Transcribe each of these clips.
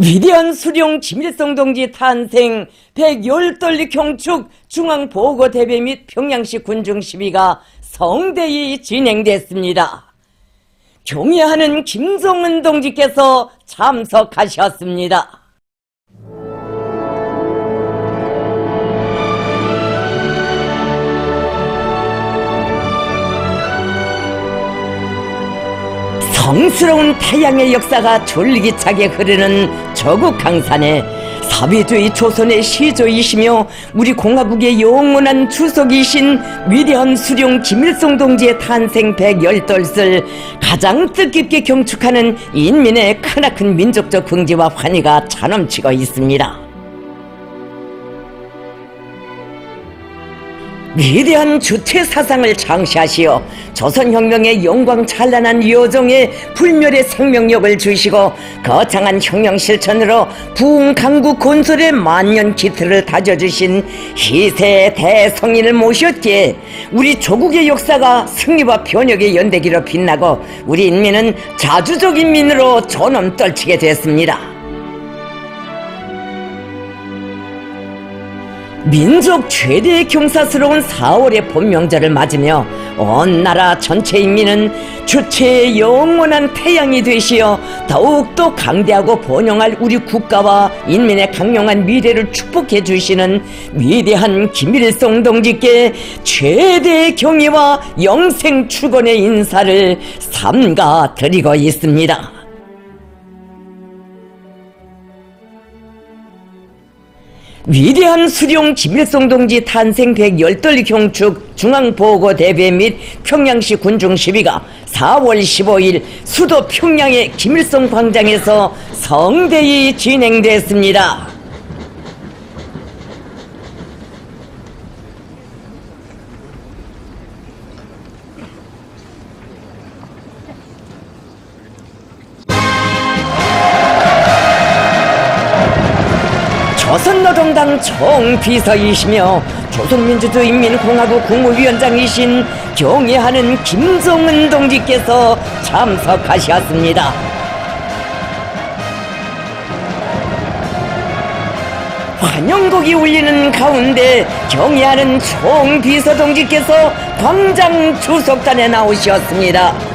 위대한 수령 김일성 동지 탄생 110돌리 경축 중앙보고대회 및 평양시 군중 시위가 성대히 진행됐습니다. 경애하는 김정은 동지께서 참석하셨습니다. 성스러운 태양의 역사가 졸기차게 흐르는 저국 강산에 사회주의 조선의 시조이시며 우리 공화국의 영원한 주석이신 위대한 수령 김일성 동지의 탄생 110돌을 가장 뜻깊게 경축하는 인민의 크나큰 민족적 긍지와 환희가 차넘치고 있습니다. 위대한 주체 사상을 창시하시어 조선혁명의 영광 찬란한 여정에 불멸의 생명력을 주시고 거창한 혁명 실천으로 부흥 강국 건설의 만년 기틀을 다져주신 희세의 대성인을 모셨기에 우리 조국의 역사가 승리와 변혁의 연대기로 빛나고 우리 인민은 자주적 인민으로 존엄 떨치게 됐습니다. 민족 최대의 경사스러운 4월의 봄명절을 맞으며 온 나라 전체 인민은 주체의 영원한 태양이 되시어 더욱더 강대하고 번영할 우리 국가와 인민의 강력한 미래를 축복해 주시는 위대한 김일성 동지께 최대의 경의와 영생 축원의 인사를 삼가 드리고 있습니다. 위대한 수령 김일성 동지 탄생 110돌 경축 중앙보고대회 및 평양시 군중 시위가 4월 15일 수도 평양의 김일성 광장에서 성대히 진행됐습니다. 조선노동당 총비서이시며 조선민주주의인민공화국 국무위원장이신 경애하는 김정은 동지께서 참석하셨습니다. 환영곡이 울리는 가운데 경애하는 총비서 동지께서 광장 주석단에 나오셨습니다.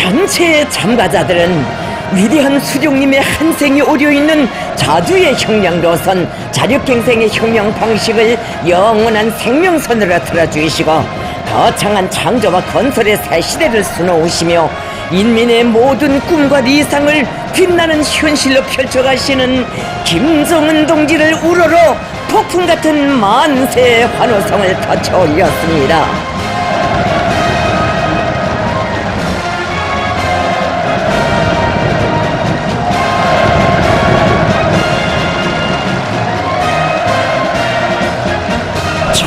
전체 참가자들은 위대한 수령님의 한 생이 오려있는 자주의 혁명로선 자력갱생의 혁명 방식을 영원한 생명선으로 틀어주시고 거창한 창조와 건설의 새 시대를 수놓으시며 인민의 모든 꿈과理想을 빛나는 현실로 펼쳐가시는 김정은 동지를 우러러 폭풍같은 만세 환호성을 터쳐 올렸습니다.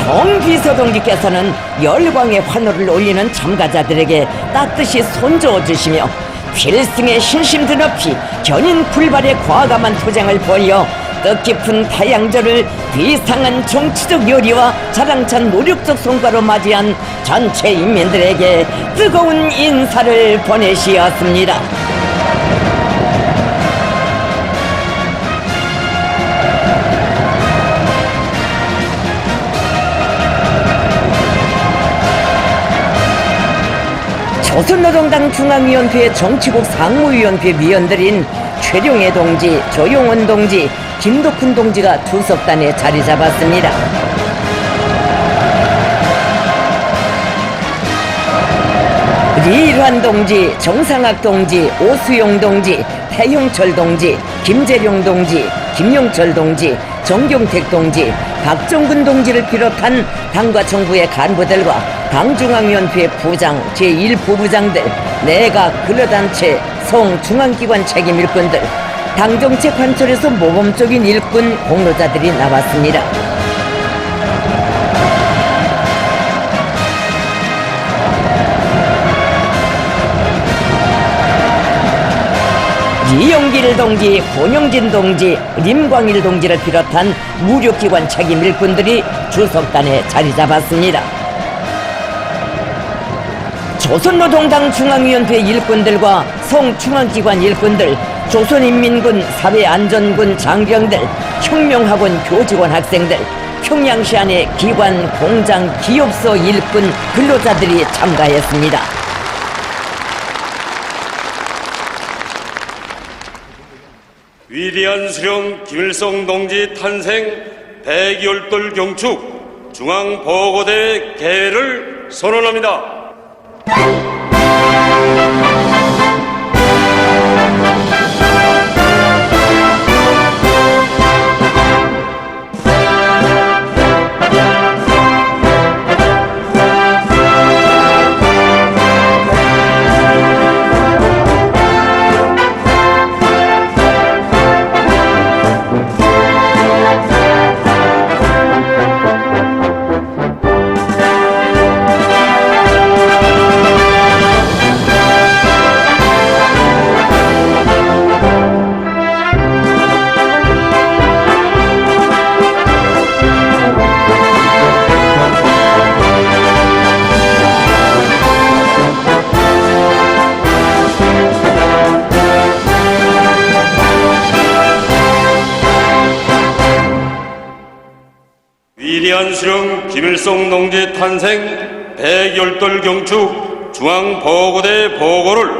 총비서 동지께서는 열광의 환호를 올리는 참가자들에게 따뜻이 손저어 주시며 필승의 신심 드높이 견인 불발의 과감한 투쟁을 벌여 뜻깊은 태양절을 비상한 정치적 요리와 자랑찬 노력적 성과로 맞이한 전체 인민들에게 뜨거운 인사를 보내시었습니다. 조선노동당 중앙위원회 정치국 상무위원회 위원들인 최룡해 동지, 조용원 동지, 김덕훈 동지가 주석단에 자리 잡았습니다. 리일환 동지, 정상학 동지, 오수용 동지, 태형철 동지, 김재룡 동지, 김용철 동지, 정경택 동지, 박정근 동지를 비롯한 당과 정부의 간부들과 당중앙위원회 부장, 제1부부장들, 내각, 근로단체, 성중앙기관 책임 일꾼들, 당정책 관철에서 모범적인 일꾼 공로자들이 나왔습니다. 이영길 동지, 권영진 동지, 림광일 동지를 비롯한 무력기관 책임 일꾼들이 주석단에 자리 잡았습니다. 조선노동당 중앙위원회 일꾼들과 성중앙기관 일꾼들, 조선인민군 사회안전군 장병들, 혁명학원 교직원 학생들, 평양시 안의 기관, 공장, 기업소 일꾼 근로자들이 참가했습니다. 위대한 수령 김일성 동지 탄생 100열돌 경축 중앙보고대 개회를 선언합니다. 위대한 수령 김일성 동지 탄생 100열돌 경축 중앙보고대 보고를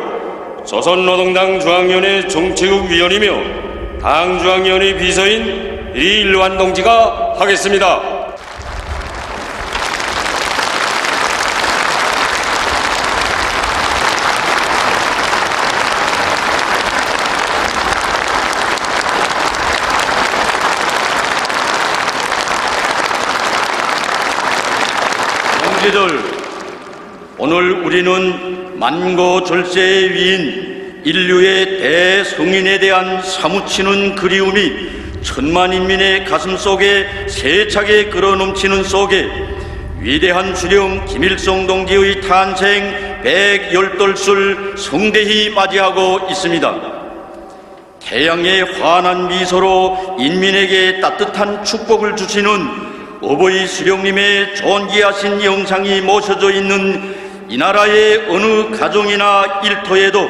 조선노동당 중앙위원회 정치국 위원이며 당 중앙위원회 비서인 이일환 동지가 하겠습니다. 동지들, 오늘 우리는 만고절세의 위인 인류의 대성인에 대한 사무치는 그리움이 천만 인민의 가슴 속에 세차게 끌어넘치는 속에 위대한 수령 김일성 동지의 탄생 100열돌을 성대히 맞이하고 있습니다. 태양의 환한 미소로 인민에게 따뜻한 축복을 주시는 어버이 수령님의 존귀하신 영상이 모셔져 있는 이 나라의 어느 가정이나 일터에도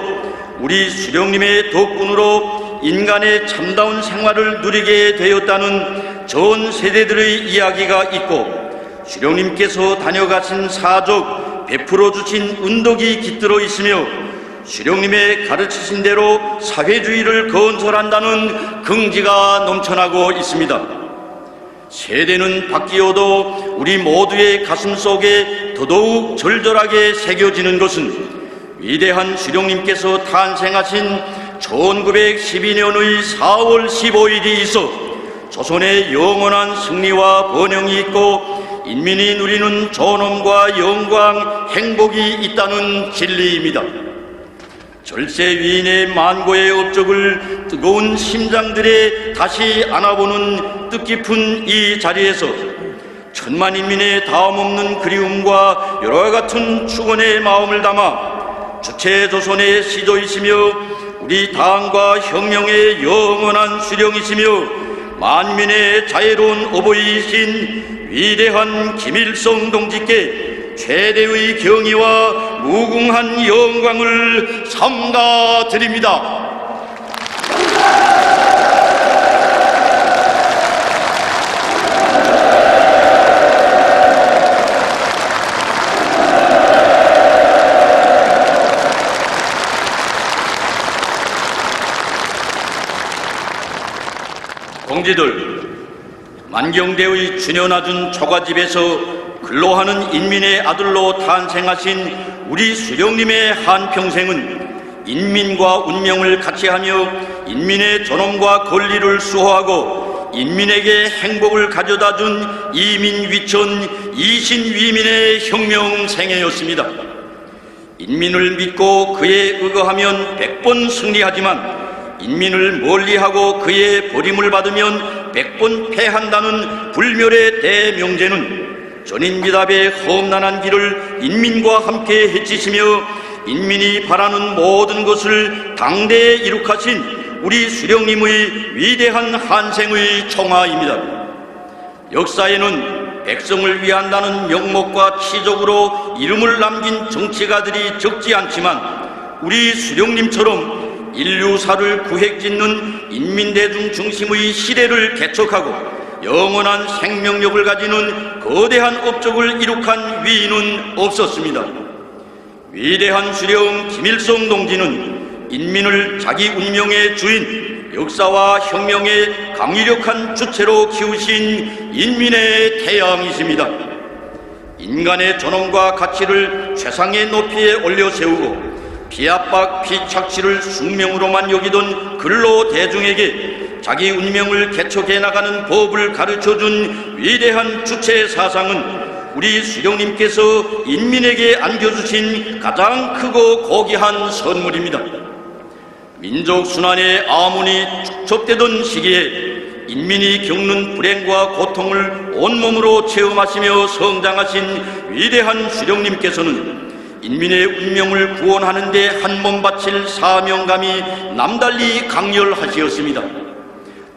우리 수령님의 덕분으로 인간의 참다운 생활을 누리게 되었다는 전 세대들의 이야기가 있고, 수령님께서 다녀가신 사적, 베풀어 주신 은덕이 깃들어 있으며 수령님의 가르치신 대로 사회주의를 건설한다는 긍지가 넘쳐나고 있습니다. 세대는 바뀌어도 우리 모두의 가슴 속에 더더욱 절절하게 새겨지는 것은 위대한 수령님께서 탄생하신 1912년의 4월 15일이 있어 조선의 영원한 승리와 번영이 있고 인민이 누리는 존엄과 영광, 행복이 있다는 진리입니다. 절세 위인의 만고의 업적을 뜨거운 심장들에 다시 안아보는 뜻깊은 이 자리에서 천만 인민의 다음없는 그리움과 여러 같은 축원의 마음을 담아 주체 조선의 시조이시며 우리 당과 혁명의 영원한 수령이시며 만민의 자애로운 어버이이신 위대한 김일성 동지께 최대의 경의와 무궁한 영광을 삼가 드립니다. 동지들, 만경대의 준현아준 초가집에서 근로하는 인민의 아들로 탄생하신 우리 수령님의 한평생은 인민과 운명을 같이하며 인민의 존엄과 권리를 수호하고 인민에게 행복을 가져다준 이민위천 이신위민의 혁명생애였습니다. 인민을 믿고 그에 의거하면 100번 승리하지만 인민을 멀리하고 그의 버림을 받으면 100번 패한다는 불멸의 대명제는 전인미답의 험난한 길을 인민과 함께 헤치시며 인민이 바라는 모든 것을 당대에 이룩하신 우리 수령님의 위대한 한생의 총화입니다. 역사에는 백성을 위한다는 명목과 치적으로 이름을 남긴 정치가들이 적지 않지만 우리 수령님처럼 인류사를 구획짓는 인민대중 중심의 시대를 개척하고 영원한 생명력을 가지는 거대한 업적을 이룩한 위인은 없었습니다. 위대한 수령 김일성 동지는 인민을 자기 운명의 주인, 역사와 혁명의 강력한 주체로 키우신 인민의 태양이십니다. 인간의 존엄과 가치를 최상의 높이에 올려 세우고 피압박 피착취를 숙명으로만 여기던 근로 대중에게 자기 운명을 개척해 나가는 법을 가르쳐준 위대한 주체 사상은 우리 수령님께서 인민에게 안겨주신 가장 크고 고귀한 선물입니다. 민족 순환의 아문이 축적되던 시기에 인민이 겪는 불행과 고통을 온몸으로 체험하시며 성장하신 위대한 수령님께서는 인민의 운명을 구원하는 데 한 몸 바칠 사명감이 남달리 강렬하시었습니다.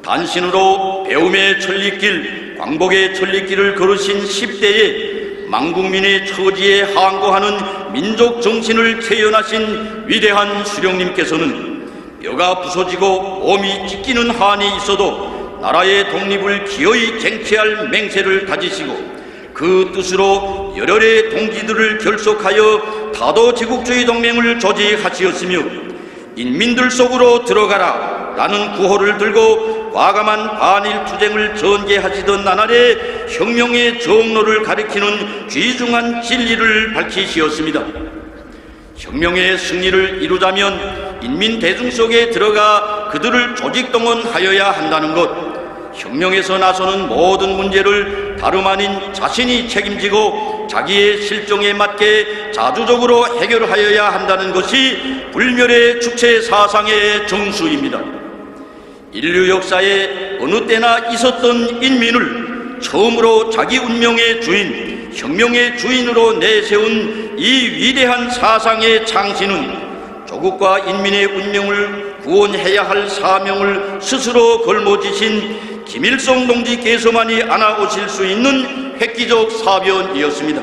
단신으로 배움의 천리길, 광복의 천리길을 걸으신 10대에 만국민의 처지에 항거하는 민족 정신을 체현하신 위대한 수령님께서는 뼈가 부서지고 몸이 찢기는 한이 있어도 나라의 독립을 기어이 쟁취할 맹세를 가지시고 그 뜻으로 열혈의 동지들을 결속하여 다도제국주의 동맹을 조직하시었으며 인민들 속으로 들어가라 라는 구호를 들고 과감한 반일투쟁을 전개하시던 나날의 혁명의 정로를 가리키는 귀중한 진리를 밝히시었습니다. 혁명의 승리를 이루자면 인민 대중 속에 들어가 그들을 조직동원하여야 한다는 것, 혁명에서 나서는 모든 문제를 다름 아닌 자신이 책임지고 자기의 실정에 맞게 자주적으로 해결하여야 한다는 것이 불멸의 주체 사상의 정수입니다. 인류 역사에 어느 때나 있었던 인민을 처음으로 자기 운명의 주인, 혁명의 주인으로 내세운 이 위대한 사상의 창시는 조국과 인민의 운명을 구원해야 할 사명을 스스로 걸머지신 김일성 동지께서만이 안아오실 수 있는 획기적 사변이었습니다.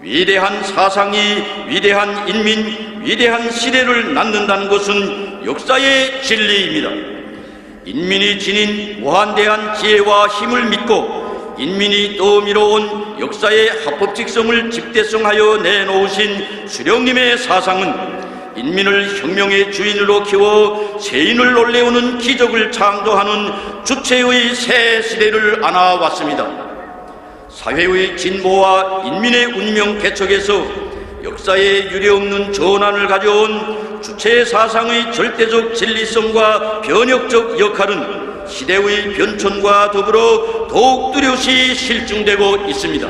위대한 사상이 위대한 인민, 위대한 시대를 낳는다는 것은 역사의 진리입니다. 인민이 지닌 무한대한 지혜와 힘을 믿고 인민이 떠밀어온 역사의 합법직성을 집대성하여 내놓으신 수령님의 사상은 인민을 혁명의 주인으로 키워 세인을 놀래우는 기적을 창조하는 주체의 새 시대를 안아왔습니다. 사회의 진보와 인민의 운명 개척에서 역사에 유례없는 전환을 가져온 주체 사상의 절대적 진리성과 변혁적 역할은 시대의 변천과 더불어 더욱 뚜렷이 실증되고 있습니다.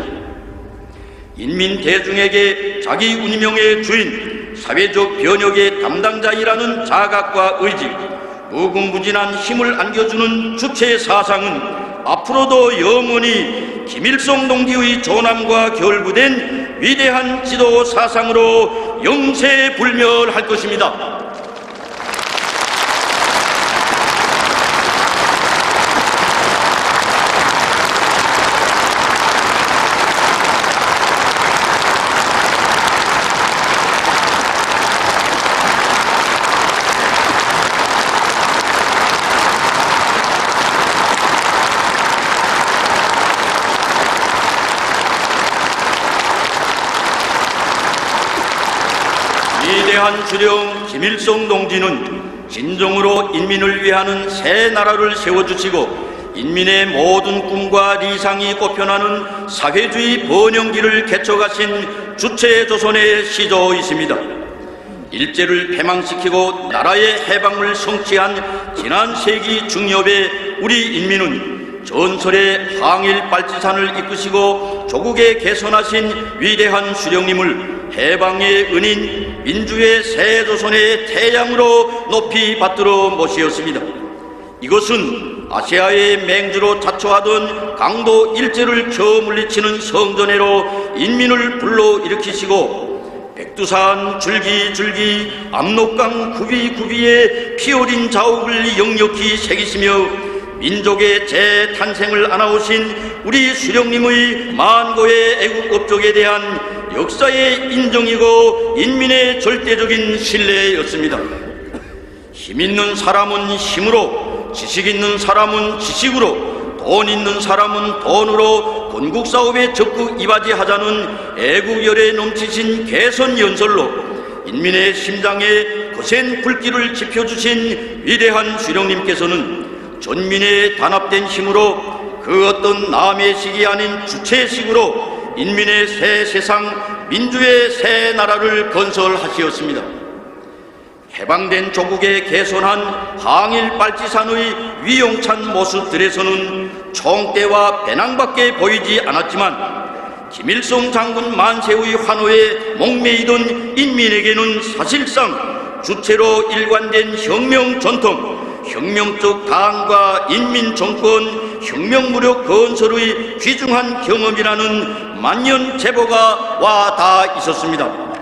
인민 대중에게 자기 운명의 주인, 사회적 변혁의 담당자이라는 자각과 의지, 무궁무진한 힘을 안겨주는 주체 사상은 앞으로도 영원히 김일성 동지의 존함과 결부된 위대한 지도 사상으로 영세불멸할 것입니다. 위대한 수령 김일성 동지는 진정으로 인민을 위하는 새 나라를 세워주시고 인민의 모든 꿈과理想이 꼽혀나는 사회주의 번영기를 개척하신 주체 조선의 시조이십니다. 일제를 패망시키고 나라의 해방을 성취한 지난 세기 중엽에 우리 인민은 전설의 항일 발지산을 이끄시고 조국에 개선하신 위대한 수령님을 해방의 은인, 민주의 새 조선의 태양으로 높이 받들어 모시었습니다. 이것은 아시아의 맹주로 자초하던 강도 일제를 저 물리치는 성전회로 인민을 불러일으키시고 백두산 줄기줄기 압록강 구비구비에 피어린 자욱을 역력히 새기시며 민족의 재탄생을 안아오신 우리 수령님의 만고의 애국 업적에 대한 역사의 인정이고 인민의 절대적인 신뢰였습니다. 힘 있는 사람은 힘으로, 지식 있는 사람은 지식으로, 돈 있는 사람은 돈으로 건국사업에 적극 이바지하자는 애국열에 넘치신 개선연설로 인민의 심장에 거센 불길을 지펴주신 위대한 수령님께서는 전민의 단합된 힘으로 그 어떤 남의 식이 아닌 주체식으로 인민의 새 세상, 민주의 새 나라를 건설하시었습니다. 해방된 조국에 개선한 항일 빨치산의 위용찬 모습들에서는 총대와 배낭밖에 보이지 않았지만 김일성 장군 만세의 환호에 목매이던 인민에게는 사실상 주체로 일관된 혁명 전통, 혁명적 당과 인민정권, 혁명무력 건설의 귀중한 경험이라는 만년 제보가 와 닿아 있었습니다.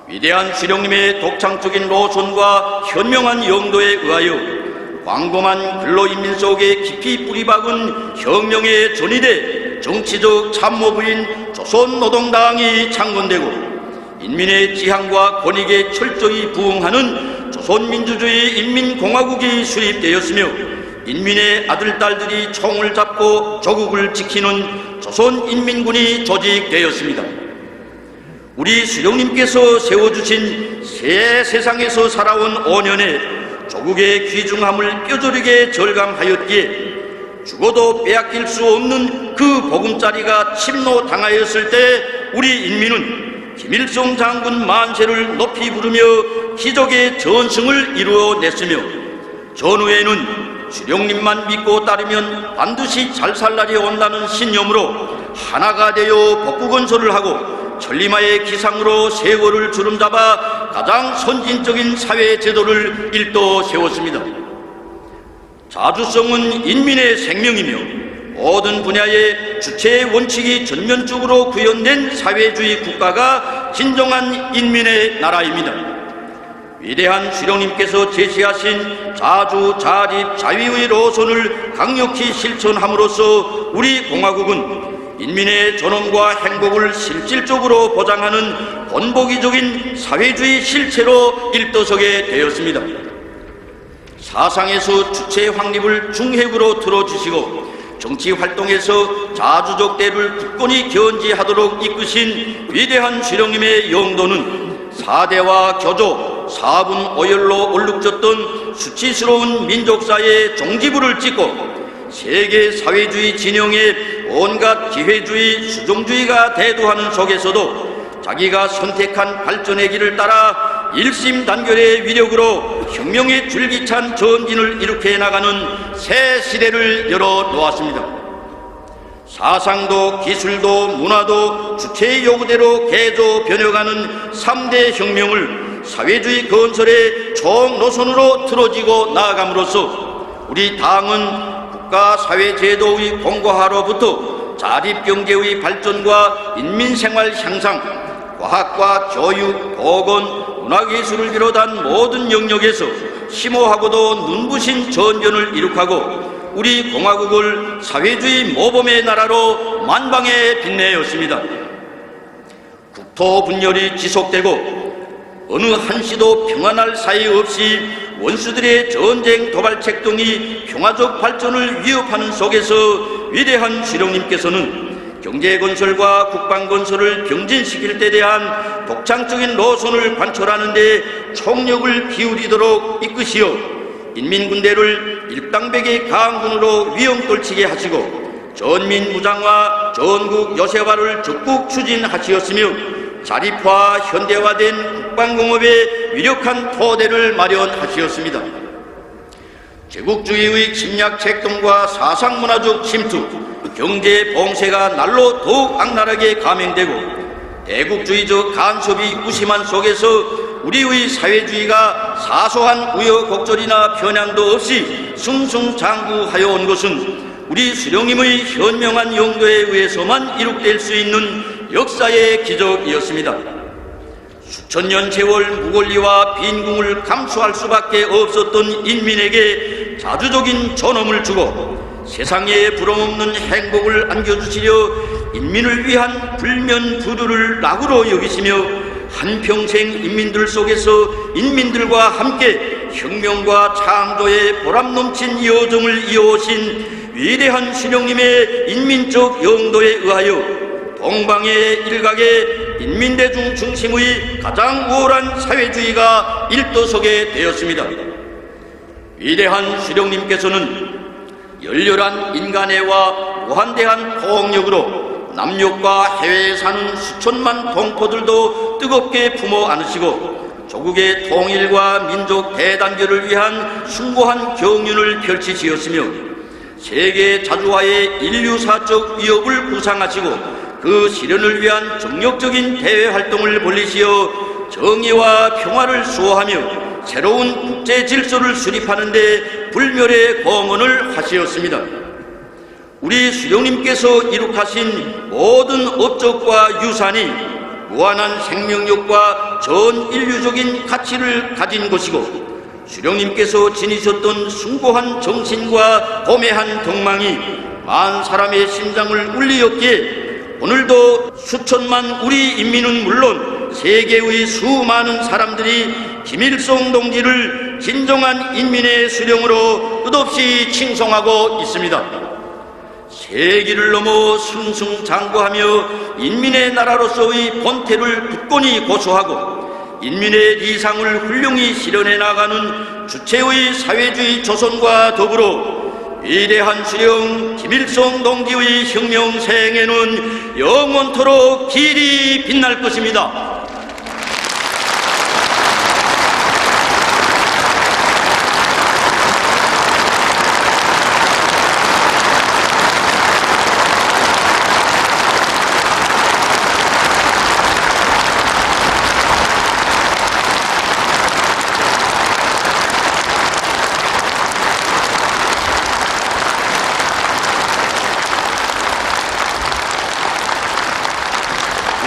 위대한 수령님의 독창적인 노선과 현명한 영도에 의하여 광범한 근로인민 속에 깊이 뿌리박은 혁명의 전위대 정치적 참모부인 조선노동당이 창건되고 인민의 지향과 권익에 철저히 부응하는 조선민주주의 인민공화국이 수립되었으며 인민의 아들, 딸들이 총을 잡고 조국을 지키는 조선인민군이 조직되었습니다. 우리 수령님께서 세워주신 새 세상에서 살아온 5년에 조국의 귀중함을 뼈저리게 절감하였기에 죽어도 빼앗길 수 없는 그 보금자리가 침노당하였을 때 우리 인민은 김일성 장군 만세를 높이 부르며 기적의 전승을 이루어냈으며 전후에는 수령님만 믿고 따르면 반드시 잘 살 날이 온다는 신념으로 하나가 되어 복구건설을 하고 천리마의 기상으로 세월을 주름잡아 가장 선진적인 사회 제도를 일도 세웠습니다. 자주성은 인민의 생명이며 모든 분야의 주체의 원칙이 전면적으로 구현된 사회주의 국가가 진정한 인민의 나라입니다. 위대한 수령님께서 제시하신 자주, 자립, 자위의 노선을 강력히 실천함으로써 우리 공화국은 인민의 존엄과 행복을 실질적으로 보장하는 본보기적인 사회주의 실체로 일떠서게 되었습니다. 사상에서 주체 확립을 중핵으로 틀어주시고 정치활동에서 자주적 대를 굳건히 견지하도록 이끄신 위대한 수령님의 영도는 사대와 교조, 사분오열로 얼룩졌던 수치스러운 민족사의 종지부를 찍고 세계 사회주의 진영에 온갖 기회주의, 수종주의가 대두하는 속에서도 자기가 선택한 발전의 길을 따라 일심단결의 위력으로 혁명의 줄기찬 전진을 일으켜 나가는 새 시대를 열어놓았습니다. 사상도 기술도 문화도 주체의 요구대로 개조 변혁하는 3대 혁명을 사회주의 건설의 총노선으로 틀어지고 나아감으로써 우리 당은 국가 사회제도의 공고화로부터 자립경제의 발전과 인민생활 향상, 과학과 교육, 보건, 문화예술을 비롯한 모든 영역에서 심오하고도 눈부신 전전을 이룩하고 우리 공화국을 사회주의 모범의 나라로 만방에 빛내었습니다. 국토 분열이 지속되고 어느 한시도 평안할 사이 없이 원수들의 전쟁 도발책 등이 평화적 발전을 위협하는 속에서 위대한 수령님께서는 경제건설과 국방건설을 병진시킬 때 대한 독창적인 노선을 관철하는 데 총력을 기울이도록 이끄시어 인민군대를 일당백의 강군으로 위험떨치게 하시고 전민무장화, 전국 요새화를 적극 추진하시었으며 자립화, 현대화된 국방공업의 위력한 토대를 마련하시었습니다. 제국주의의 침략책 등과 사상문화적 침투, 경제 봉쇄가 날로 더욱 악랄하게 감행되고 애국주의적 간섭이 무심한 속에서 우리의 사회주의가 사소한 우여곡절이나 편향도 없이 승승장구하여 온 것은 우리 수령님의 현명한 용도에 의해서만 이룩될 수 있는 역사의 기적이었습니다. 수천 년 세월 무권리와 빈궁을 감수할 수밖에 없었던 인민에게 자주적인 존엄을 주고 세상에 부러움없는 행복을 안겨주시려 인민을 위한 불면부두를 낙으로 여기시며 한평생 인민들 속에서 인민들과 함께 혁명과 창조의 보람 넘친 여정을 이어오신 위대한 수령님의 인민적 영도에 의하여 동방의 일각에 인민대중 중심의 가장 우월한 사회주의가 일도서게 되었습니다. 위대한 수령님께서는 열렬한 인간애와 무한대한 포옹력으로 남녘과 해외에 사는 수천만 동포들도 뜨겁게 품어 안으시고 조국의 통일과 민족 대단결을 위한 숭고한 경륜을 펼치시었으며 세계 자주화의 인류사적 위협을 구상하시고 그 실현을 위한 정력적인 대외활동을 벌리시어 정의와 평화를 수호하며 새로운 국제 질서를 수립하는 데 불멸의 공헌을 하시었습니다. 우리 수령님께서 이룩하신 모든 업적과 유산이 무한한 생명력과 전 인류적인 가치를 가진 것이고 수령님께서 지니셨던 숭고한 정신과 고매한 덕망이 만 사람의 심장을 울리었기에 오늘도 수천만 우리 인민은 물론 세계의 수많은 사람들이 김일성 동지를 진정한 인민의 수령으로 끝없이 칭송하고 있습니다. 세기를 넘어 승승장구하며 인민의 나라로서의 본태를 굳건히 고수하고 인민의 리상을 훌륭히 실현해 나가는 주체의 사회주의 조선과 더불어 위대한 수령 김일성 동지의 혁명생애는 영원토록 길이 빛날 것입니다.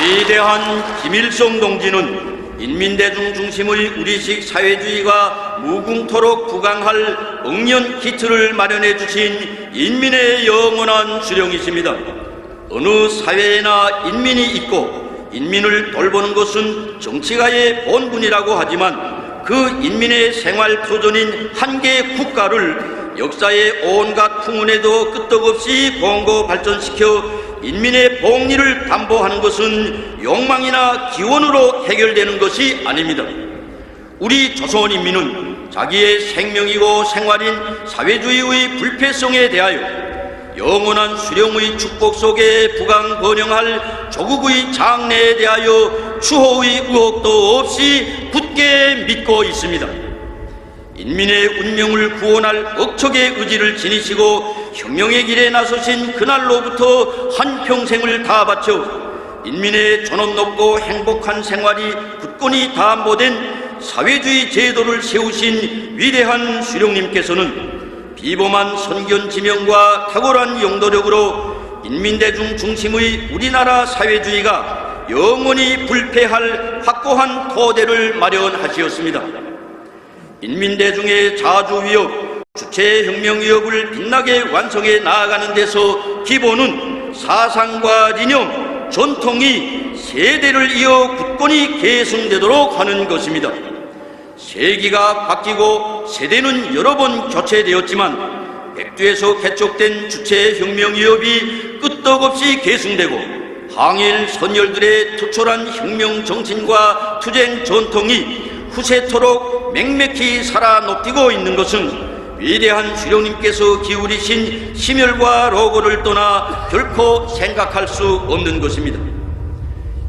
위대한 김일성 동지는 인민대중 중심의 우리식 사회주의가 무궁토록 부강할 억년 기틀을 마련해 주신 인민의 영원한 수령이십니다. 어느 사회에나 인민이 있고 인민을 돌보는 것은 정치가의 본분이라고 하지만 그 인민의 생활 터전인 한 개의 국가를 역사의 온갖 풍운에도 끄떡없이 공고 발전시켜 인민의 복리를 담보하는 것은 욕망이나 기원으로 해결되는 것이 아닙니다. 우리 조선인민은 자기의 생명이고 생활인 사회주의의 불패성에 대하여 영원한 수령의 축복 속에 부강번영할 조국의 장래에 대하여 추호의 의혹도 없이 굳게 믿고 있습니다. 인민의 운명을 구원할 억척의 의지를 지니시고 혁명의 길에 나서신 그날로부터 한평생을 다 바쳐 인민의 존엄 높고 행복한 생활이 굳건히 담보된 사회주의 제도를 세우신 위대한 수령님께서는 비범한 선견지명과 탁월한 영도력으로 인민대중 중심의 우리나라 사회주의가 영원히 불패할 확고한 토대를 마련하시었습니다. 인민대중의 자주위협, 주체혁명위협을 빛나게 완성해 나아가는 데서 기본은 사상과 이념, 전통이 세대를 이어 굳건히 계승되도록 하는 것입니다. 세기가 바뀌고 세대는 여러 번 교체되었지만 백두에서 개척된 주체혁명위협이 끄떡없이 계승되고 항일 선열들의 투철한 혁명 정신과 투쟁 전통이 후세토록 맹맥히 살아 높이고 있는 것은 위대한 수령님께서 기울이신 심혈과 로고를 떠나 결코 생각할 수 없는 것입니다.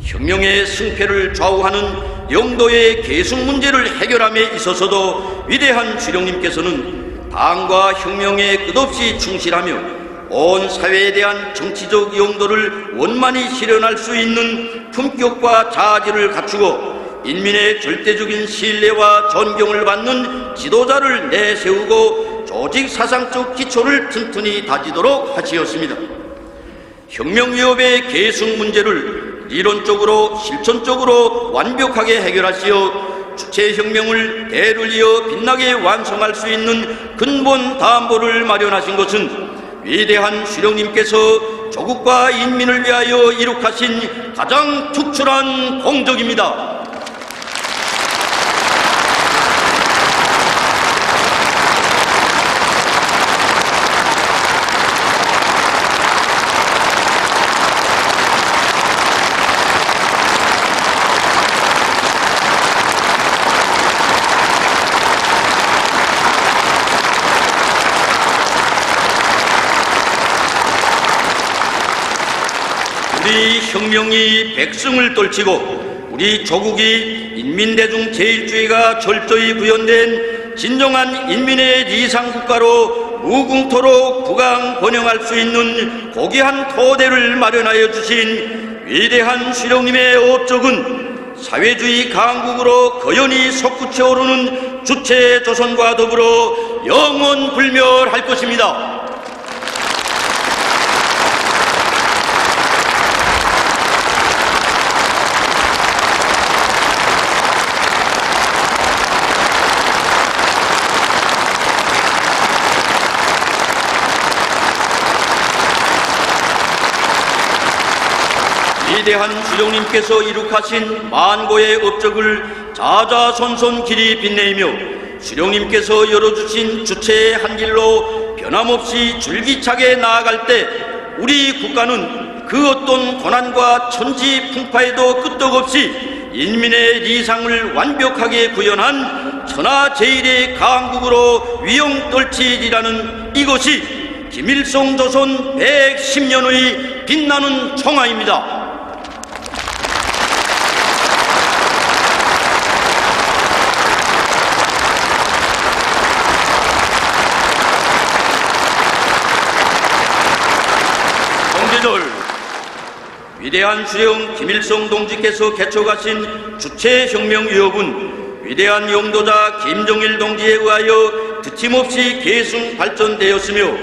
혁명의 승패를 좌우하는 영도의 계승 문제를 해결함에 있어서도 위대한 수령님께서는 당과 혁명에 끝없이 충실하며 온 사회에 대한 정치적 영도를 원만히 실현할 수 있는 품격과 자질을 갖추고 인민의 절대적인 신뢰와 존경을 받는 지도자를 내세우고 조직 사상적 기초를 튼튼히 다지도록 하시었습니다. 혁명위협의 계승 문제를 이론적으로 실천적으로 완벽하게 해결하시어 주체혁명을 대를 이어 빛나게 완성할 수 있는 근본 담보를 마련하신 것은 위대한 수령님께서 조국과 인민을 위하여 이룩하신 가장 특출한 공적입니다. 우리 혁명이 백성을 떨치고 우리 조국이 인민대중 제일주의가 철저히 구현된 진정한 인민의 리상국가로 무궁토록 부강 번영할 수 있는 고귀한 토대를 마련하여 주신 위대한 수령님의 업적은 사회주의 강국으로 거연히 솟구쳐 오르는 주체 조선과 더불어 영원불멸할 것입니다. 위대한 수령님께서 이룩하신 만고의 업적을 자자손손 길이 빛내며 수령님께서 열어주신 주체의 한 길로 변함없이 줄기차게 나아갈 때 우리 국가는 그 어떤 고난과 천지풍파에도 끄떡없이 인민의 리상을 완벽하게 구현한 천하제일의 강국으로 위용떨치리라는 이것이 김일성 조선 110년의 빛나는 총화입니다. 위대한 수령 김일성 동지께서 개척하신 주체혁명위협은 위대한 용도자 김정일 동지에 의하여 드침없이 계승 발전되었으며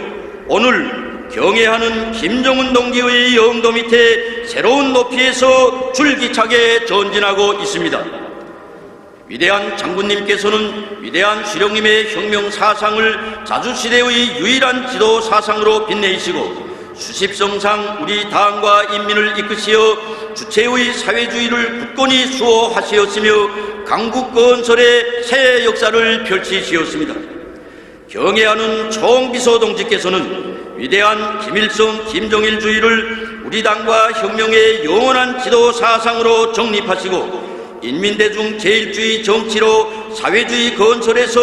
오늘 경애하는 김정은 동지의 영도 밑에 새로운 높이에서 줄기차게 전진하고 있습니다. 위대한 장군님께서는 위대한 수령님의 혁명 사상을 자주시대의 유일한 지도 사상으로 빛내시고 수십성상 우리 당과 인민을 이끄시어 주체의 사회주의를 굳건히 수호하시었으며 강국 건설의 새 역사를 펼치시었습니다. 경애하는 총비서 동지께서는 위대한 김일성 김정일주의를 우리 당과 혁명의 영원한 지도 사상으로 정립하시고 인민대중 제일주의 정치로 사회주의 건설에서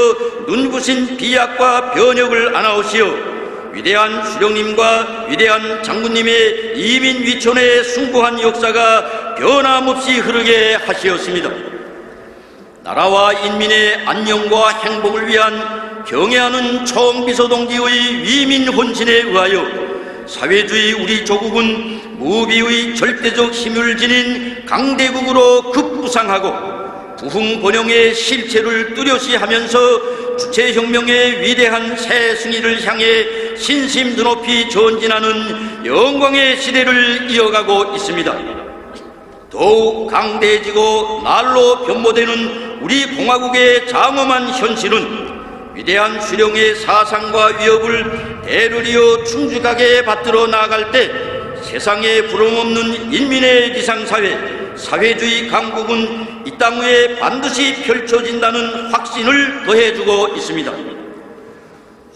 눈부신 비약과 변혁을 안아오시어 위대한 수령님과 위대한 장군님의 이민위촌의 숭고한 역사가 변함없이 흐르게 하시었습니다. 나라와 인민의 안녕과 행복을 위한 경애하는 총비서동지의 위민혼신에 의하여 사회주의 우리 조국은 무비의 절대적 힘을 지닌 강대국으로 급부상하고 부흥번영의 실체를 뚜렷이 하면서 주체혁명의 위대한 새 승리를 향해 신심 드높이 전진하는 영광의 시대를 이어가고 있습니다. 더욱 강대해지고 날로 변모되는 우리 공화국의 장엄한 현실은 위대한 수령의 사상과 위협을 대를 이어 충직하게 받들어 나아갈 때 세상에 부름없는 인민의 리상사회, 사회주의 강국은 이 땅 위에 반드시 펼쳐진다는 확신을 더해주고 있습니다.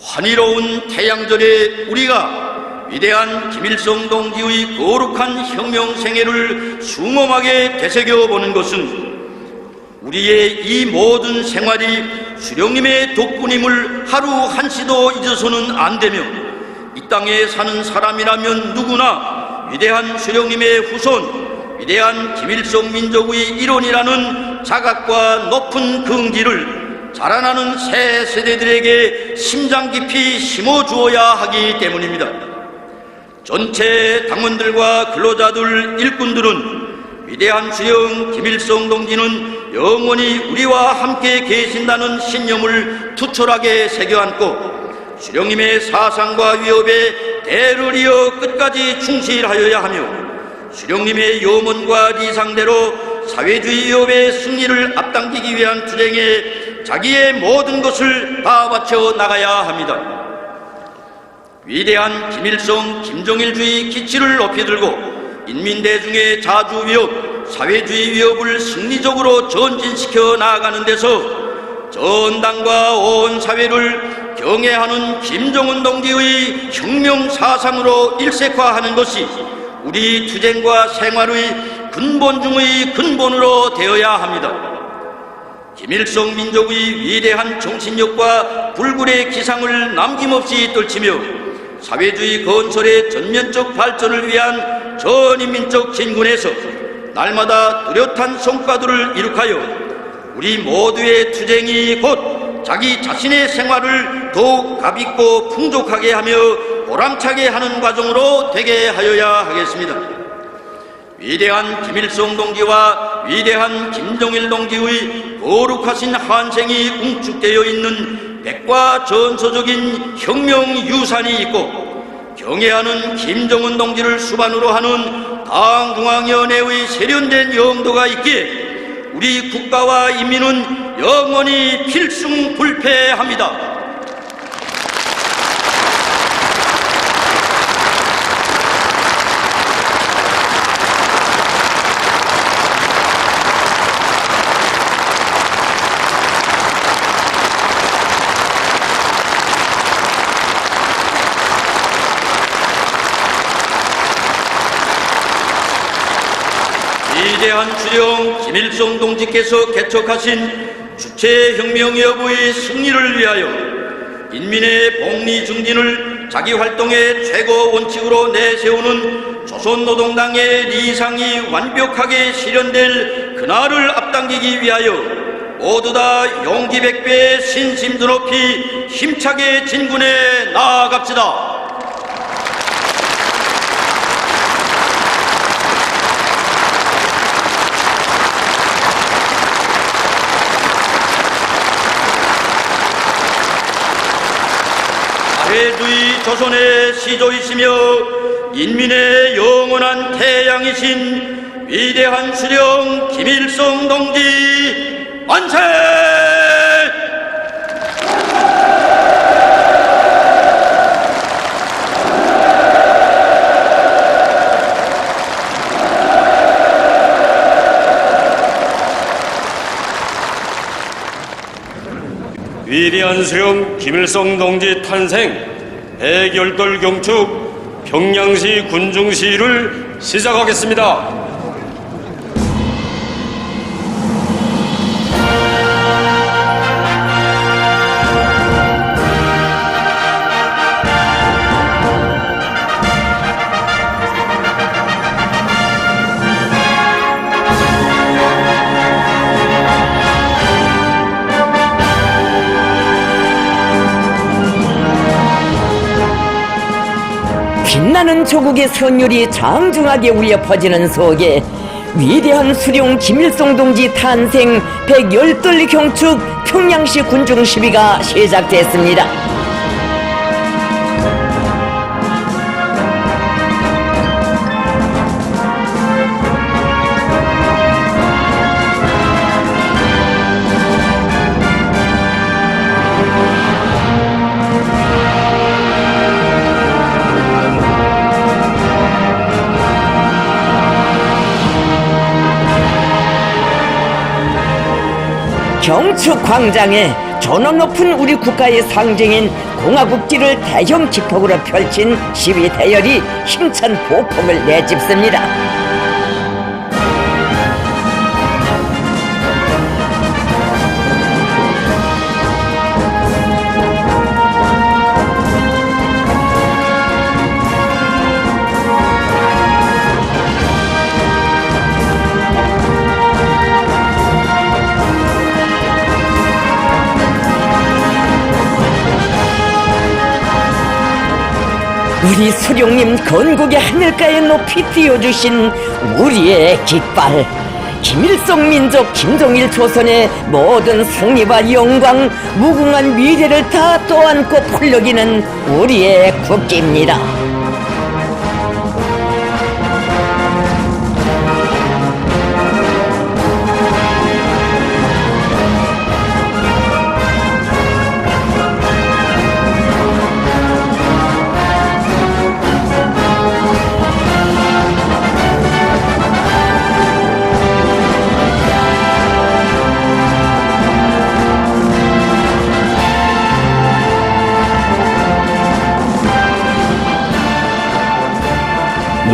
환희로운 태양절에 우리가 위대한 김일성 동지의 거룩한 혁명 생애를 숭엄하게 되새겨보는 것은 우리의 이 모든 생활이 수령님의 덕분임을 하루 한시도 잊어서는 안 되며 이 땅에 사는 사람이라면 누구나 위대한 수령님의 후손, 위대한 김일성 민족의 일원이라는 자각과 높은 긍지를 자라나는 새 세대들에게 심장 깊이 심어주어야 하기 때문입니다. 전체 당원들과 근로자들, 일꾼들은 위대한 수령 김일성 동지는 영원히 우리와 함께 계신다는 신념을 투철하게 새겨안고 수령님의 사상과 위협에 대를 이어 끝까지 충실하여야 하며 수령님의 염원과 리상대로 사회주의 위협의 승리를 앞당기기 위한 투쟁에 자기의 모든 것을 다 바쳐 나가야 합니다. 위대한 김일성, 김정일주의 기치를 높이 들고 인민대중의 자주 위협, 사회주의 위협을 승리적으로 전진시켜 나아가는 데서 전당과 온 사회를 경애하는 김정은 동지의 혁명 사상으로 일색화하는 것이 우리 투쟁과 생활의 근본 중의 근본으로 되어야 합니다. 김일성 민족의 위대한 정신력과 불굴의 기상을 남김없이 떨치며 사회주의 건설의 전면적 발전을 위한 전인민적 진군에서 날마다 뚜렷한 성과들을 이룩하여 우리 모두의 투쟁이 곧 자기 자신의 생활을 더욱 값있고 풍족하게 하며 보람차게 하는 과정으로 되게 하여야 하겠습니다. 위대한 김일성 동지와 위대한 김정일 동지의 거룩하신 한생이 응축되어 있는 백과 전서적인 혁명 유산이 있고 경애하는 김정은 동지를 수반으로 하는 당중앙위원회의 세련된 영도가 있기에 우리 국가와 인민은 영원히 필승불패합니다. 위대한 주령 김일성 동지께서 개척하신 주체혁명여부의 승리를 위하여 인민의 복리 증진을 자기 활동의 최고 원칙으로 내세우는 조선노동당의 리상이 완벽하게 실현될 그날을 앞당기기 위하여 모두 다 용기 백배의 신심도 높이 힘차게 진군해 나아갑시다. 사회주의 조선의 시조이시며 인민의 영원한 태양이신 위대한 수령 김일성 동지 만세! 위대한 수령 김일성 동지 탄생 100열돌 경축 평양시 군중시위를 시작하겠습니다. 빛나는 조국의 선율이 장중하게 울려 퍼지는 속에 위대한 수령 김일성 동지 탄생 110돌 경축 평양시 군중 시위가 시작됐습니다. 경축 광장에 전원 높은 우리 국가의 상징인 공화국기를 대형 기폭으로 펼친 시위 대열이 힘찬 보폭을 내집습니다. 우리 수령님 건국의 하늘가에 높이 띄워주신 우리의 깃발, 김일성 민족 김정일 조선의 모든 승리와 영광, 무궁한 미래를 다 떠안고 펄럭이는 우리의 국기입니다.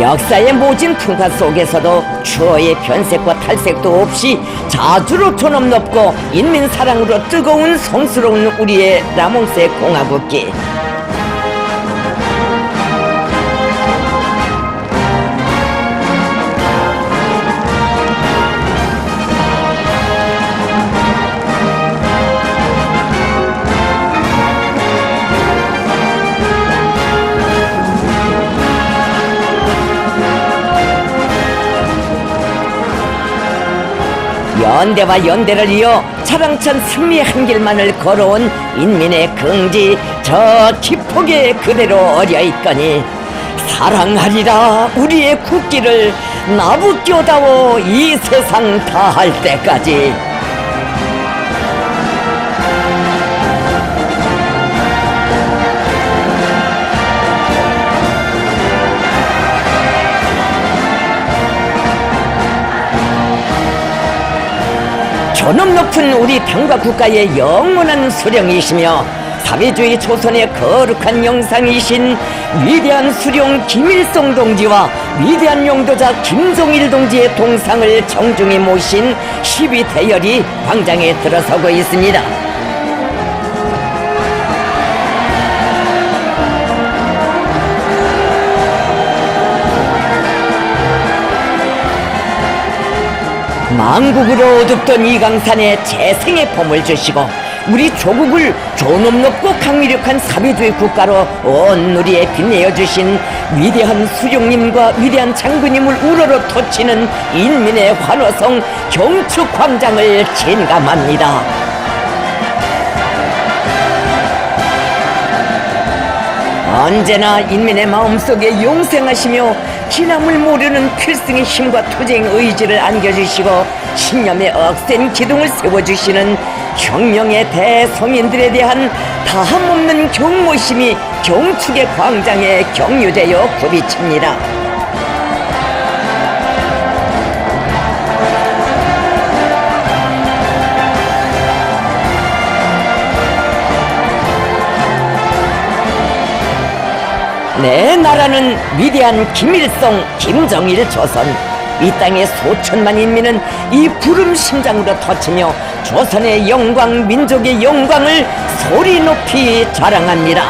역사의 모진 풍파 속에서도 추억의 변색과 탈색도 없이 자주로 존엄 높고 인민 사랑으로 뜨거운 성스러운 우리의 라몽스의 공화국기. 연대와 연대를 이어 차랑찬 승리의 한 길만을 걸어온 인민의 긍지 저 기폭에 그대로 어려있거니 사랑하리라 우리의 국기를 나부껴다워 이 세상 다할 때까지. 존엄 높은 우리 당과 국가의 영원한 수령이시며 사회주의 조선의 거룩한 영상이신 위대한 수령 김일성 동지와 위대한 용도자 김종일 동지의 동상을 정중히 모신 12대열이 광장에 들어서고 있습니다. 망국으로 어둡던 이 강산에 재생의 봄을 주시고 우리 조국을 존엄 높고 강력한 사회주의 국가로 온 누리에 빛내어 주신 위대한 수령님과 위대한 장군님을 우러러 토치는 인민의 환호성 경축광장을 진감합니다. 언제나 인민의 마음속에 용생하시며 진함을 모르는 필승의 힘과 투쟁 의지를 안겨주시고 신념의 억센 기둥을 세워주시는 혁명의 대성인들에 대한 다함없는 경모심이 경축의 광장에 경유되어 굽이칩니다. 내 나라는 위대한 김일성, 김정일 조선. 이 땅의 수천만 인민은 이 부름 심장으로 터치며 조선의 영광, 민족의 영광을 소리 높이 자랑합니다.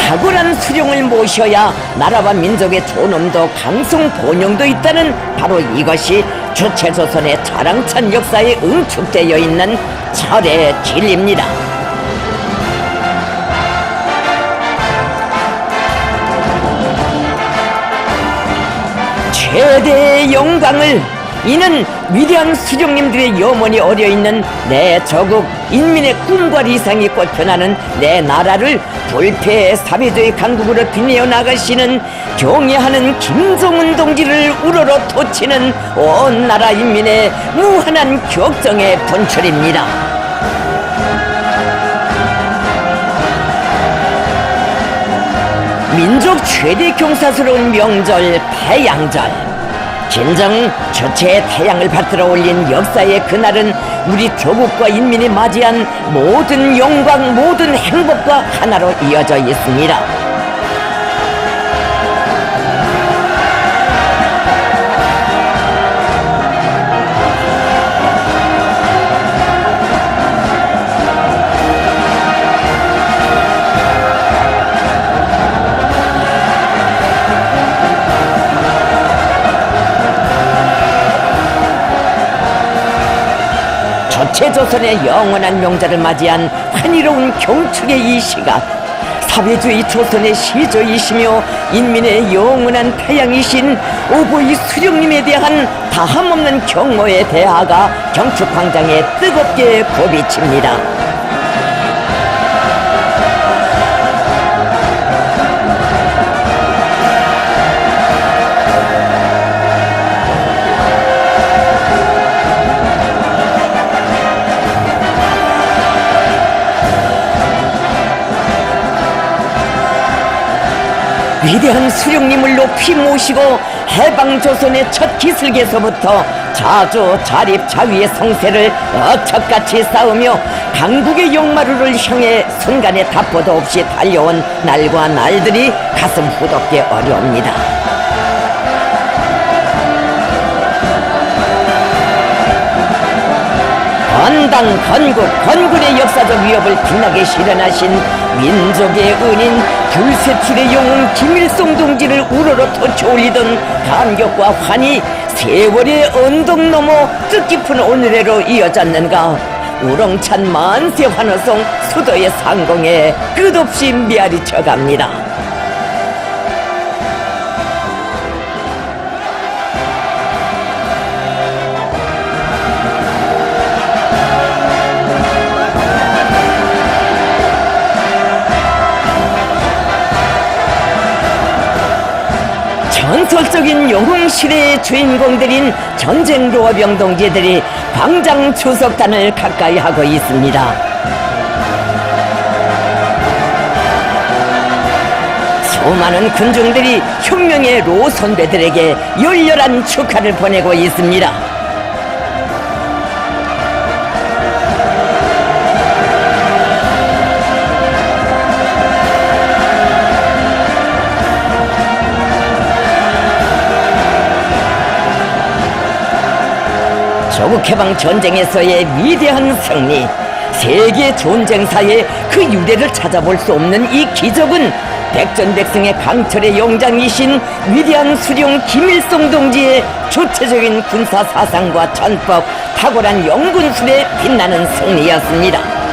탁월한 수령을 모셔야 나라와 민족의 존엄도 강성 번영도 있다는 바로 이것이 주체조선의 자랑찬 역사에 응축되어 있는 철의 진리입니다. 최대의 영광을 이는 위대한 수령님들의 염원이 어려있는 내 저국 인민의 꿈과理想이 꽃펴나는 내 나라를 불패의 사회주의 강국으로 빛내어 나가시는 경애하는 김정은 동지를 우러러 토치는 온 나라 인민의 무한한 격정의 분출입니다. 민족 최대 경사스러운 명절 태양절. 진정 주체의 태양을 받들어 올린 역사의 그날은 우리 조국과 인민이 맞이한 모든 영광, 모든 행복과 하나로 이어져 있습니다. 주체조선의 영원한 명절을 맞이한 환희로운 경축의 이 시각, 사회주의 조선의 시조이시며 인민의 영원한 태양이신 오보이 수령님에 대한 다함없는 경모의 대하가 경축광장에 뜨겁게 굽이칩니다. 위대한 수령님을 높이 모시고 해방조선의 첫 기슭에서부터 자주 자립 자위의 성세를 억척같이 쌓으며 강국의 용마루를 향해 순간의 답보도 없이 달려온 날과 날들이 가슴 후덥게 어려웁니다. 건당, 건국, 건군의 역사적 위협을 빛나게 실현하신 민족의 은인 불세출의 영웅 김일성 동지를 우러러 터쳐올리던 감격과 환희, 세월의 언덕 넘어 뜻깊은 오늘에로 이어졌는가. 우렁찬 만세 환호성 수도의 상공에 끝없이 메아리쳐 갑니다. 전설적인 영웅시대의 주인공들인 전쟁 로어병 동지들이 광장 추석단을 가까이 하고 있습니다. 수많은 군중들이 혁명의 로 선배들에게 열렬한 축하를 보내고 있습니다. 조국해방 전쟁에서의 위대한 승리, 세계 전쟁사의 그 유래를 찾아볼 수 없는 이 기적은 백전백승의 강철의 영장이신 위대한 수령 김일성 동지의 주체적인 군사 사상과 전법, 탁월한 영군술에 빛나는 승리였습니다.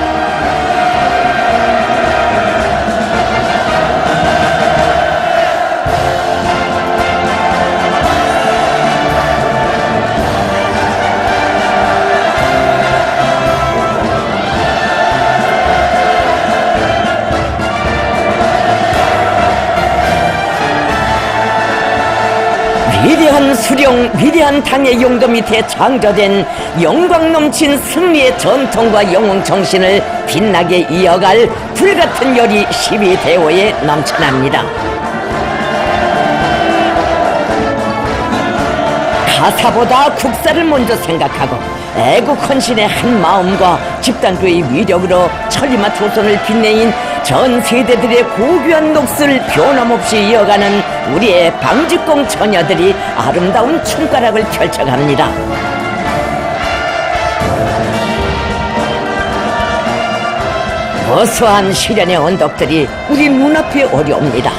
위대한 수령, 위대한 당의 용도 밑에 창조된 영광 넘친 승리의 전통과 영웅 정신을 빛나게 이어갈 불같은 열이 12대호에 넘쳐납니다. 가사보다 국사를 먼저 생각하고 애국 헌신의 한 마음과 집단도의 위력으로 천리마 조선을 빛내인 전 세대들의 고귀한 녹슬 변함없이 이어가는 우리의 방직공 처녀들이 아름다운 춤가락을 펼쳐갑니다. 어수한 시련의 언덕들이 우리 눈앞에 어려옵니다.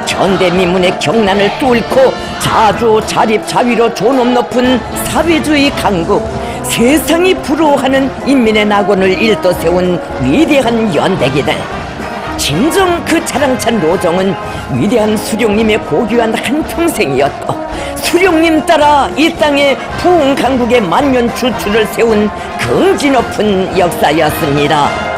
전대미문의 경난을 뚫고 자주 자립자위로 존엄 높은 사회주의 강국, 세상이 부러워하는 인민의 낙원을 일떠세운 위대한 연대기들. 진정 그 자랑찬 로정은 위대한 수령님의 고귀한 한평생이었고, 수령님 따라 이 땅에 부흥 강국의 만년 주추를 세운 긍지 높은 역사였습니다.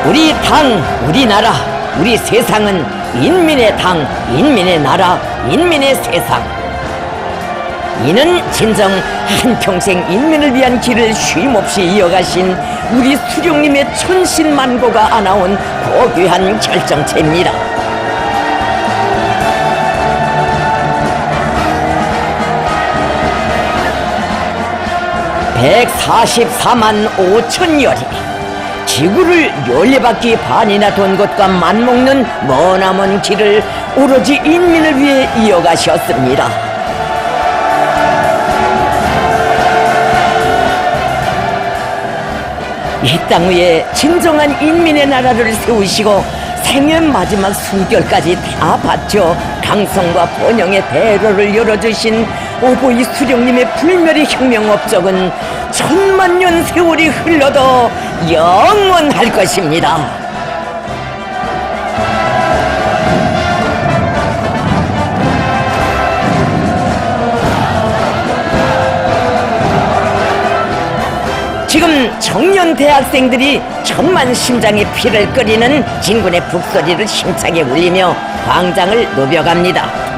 우리 당, 우리 나라, 우리 세상은 인민의 당, 인민의 나라, 인민의 세상. 이는 진정 한평생 인민을 위한 길을 쉼없이 이어가신 우리 수령님의 천신만고가 안아온 고귀한 결정체입니다. (144만 5천여리) 지구를 열리바퀴 반이나 돈 것과 맞먹는 머나먼 길을 오로지 인민을 위해 이어가셨습니다. 이 땅 위에 진정한 인민의 나라를 세우시고 생애 마지막 숨결까지 다 바쳐 강성과 번영의 대로를 열어주신 오보이 수령님의 불멸의 혁명 업적은 천만년 세월이 흘러도 영원할 것입니다. 지금 청년 대학생들이 천만 심장의 피를 끓이는 진군의 북소리를 힘차게 울리며 광장을 누벼갑니다.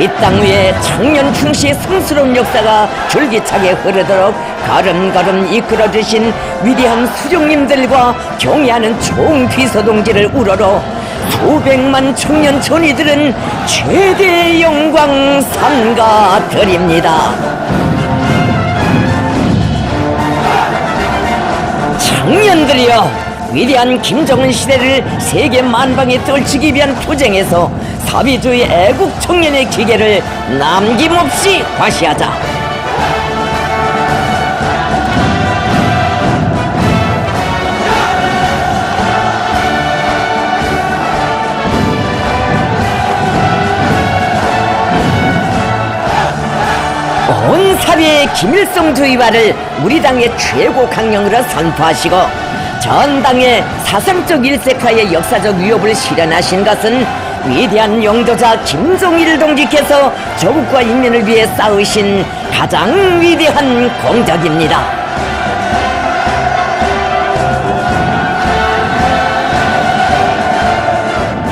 이 땅 위에 청년 충시의 성스러운 역사가 줄기차게 흐르도록 걸음걸음 이끌어주신 위대한 수령님들과 경애하는 총비서동지를 우러러 수백만 청년 전이들은 최대의 영광 삼가드립니다. 청년들이여, 위대한 김정은 시대를 세계 만방에 떨치기 위한 투쟁에서 사비주의 애국 청년의 기계를 남김없이 과시하자. 온 사회의 김일성주의화를 우리 당의 최고 강령으로 선포하시고 전 당의 사상적 일색화의 역사적 위협을 실현하신 것은 위대한 영도자 김정일 동지께서 조국과 인민을 위해 쌓으신 가장 위대한 공적입니다.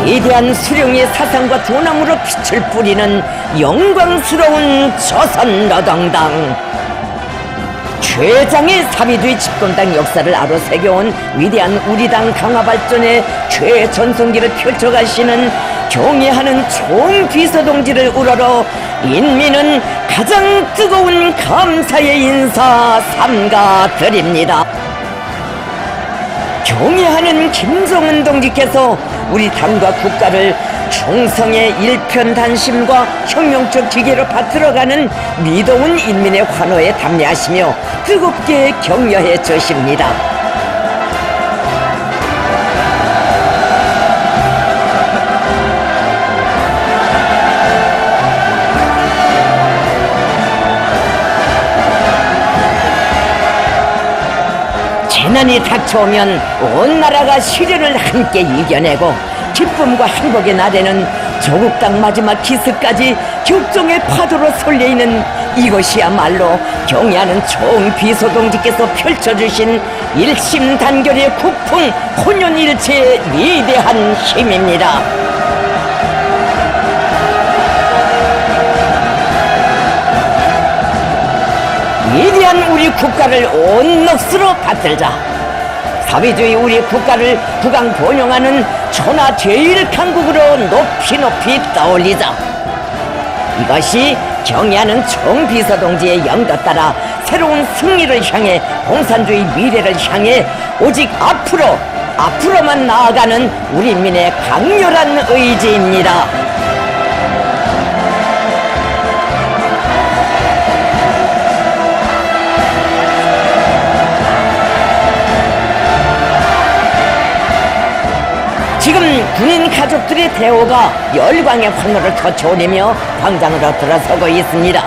위대한 수령의 사상과 존함으로 빛을 뿌리는 영광스러운 조선노동당, 최장의 사비주의 집권당 역사를 아로새겨온 위대한 우리 당 강화 발전의 최전성기를 펼쳐가시는 경애하는 총비서동지를 우러러 인민은 가장 뜨거운 감사의 인사 삼가드립니다. 경애하는 김정은 동지께서 우리 당과 국가를 충성의 일편단심과 혁명적 기계로 받들어가는 미더운 인민의 환호에 담례하시며 뜨겁게 격려해 주십니다. 재난이 닥쳐오면 온 나라가 시련을 함께 이겨내고 기쁨과 행복의 날에는 조국당 마지막 기습까지 격정의 파도로 쏠려있는 이것이야말로 경애하는 총비서동지께서 펼쳐주신 일심단결의 국풍 혼연일체의 위대한 힘입니다. 위대한 우리 국가를 온 넋으로 받들자. 사회주의 우리 국가를 국왕 번영하는 천하 제1강국으로 높이 높이 떠올리자. 이것이 경애하는 총비서동지의 영도 따라 새로운 승리를 향해 공산주의 미래를 향해 오직 앞으로만 나아가는 우리 민의 강렬한 의지입니다. 지금 군인 가족들의 대호가 열광의 환호를 터쳐오리며 광장으로 들어서고 있습니다.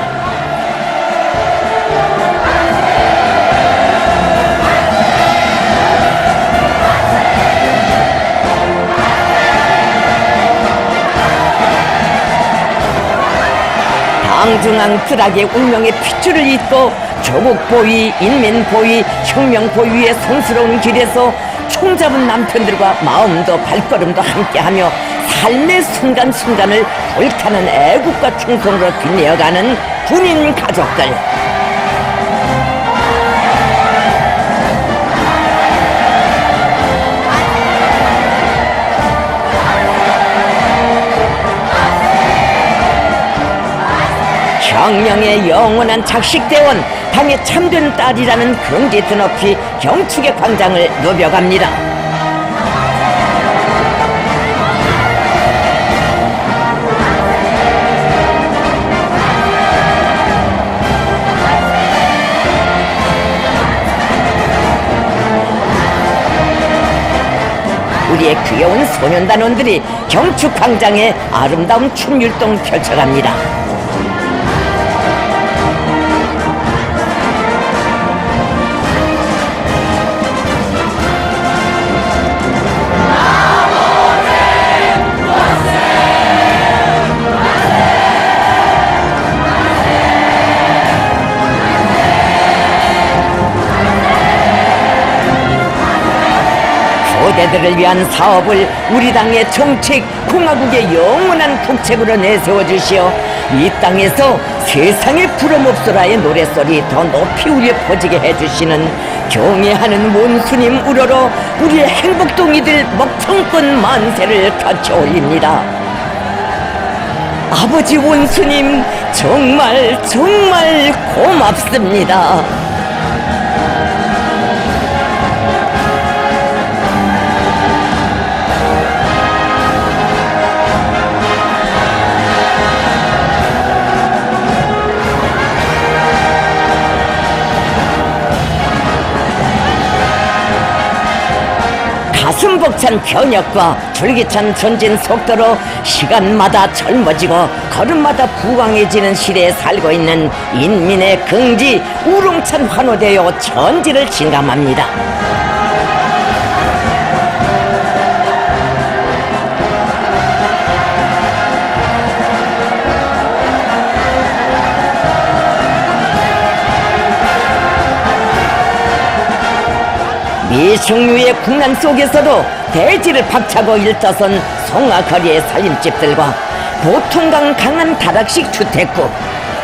당중앙 트락의 운명의 핏줄을 잇고 조국 보위, 인민 보위, 혁명 보위의 성스러운 길에서 총잡은 남편들과 마음도 발걸음도 함께하며 삶의 순간순간을 불타는 애국과 충성으로 빛내어가는 군인 가족들. 혁명의 영원한 작식대원, 당의 참된 딸이라는 긍지 드높이 경축의 광장을 누벼갑니다. 우리의 귀여운 소년단원들이 경축 광장에 아름다운 춤율동 펼쳐갑니다. 후대들을 위한 사업을 우리 당의 정책, 공화국의 영원한 국책으로 내세워 주시어 이 땅에서 세상에 부름없소라의 노랫소리 더 높이 울려 퍼지게 해주시는 경애하는 원수님 우러러 우리의 행복동이들 먹청껏 만세를 같이 올립니다. 아버지 원수님 정말 정말 고맙습니다. 가슴 벅찬 변혁과 줄기찬 전진 속도로 시간마다 젊어지고 걸음마다 부강해지는 시대에 살고 있는 인민의 긍지 우롱찬 환호되어 전지를 진감합니다. 미중류의 국난 속에서도 대지를 박차고 일터선 송화거리의 살림집들과 보통강 강한 다락식 주택구,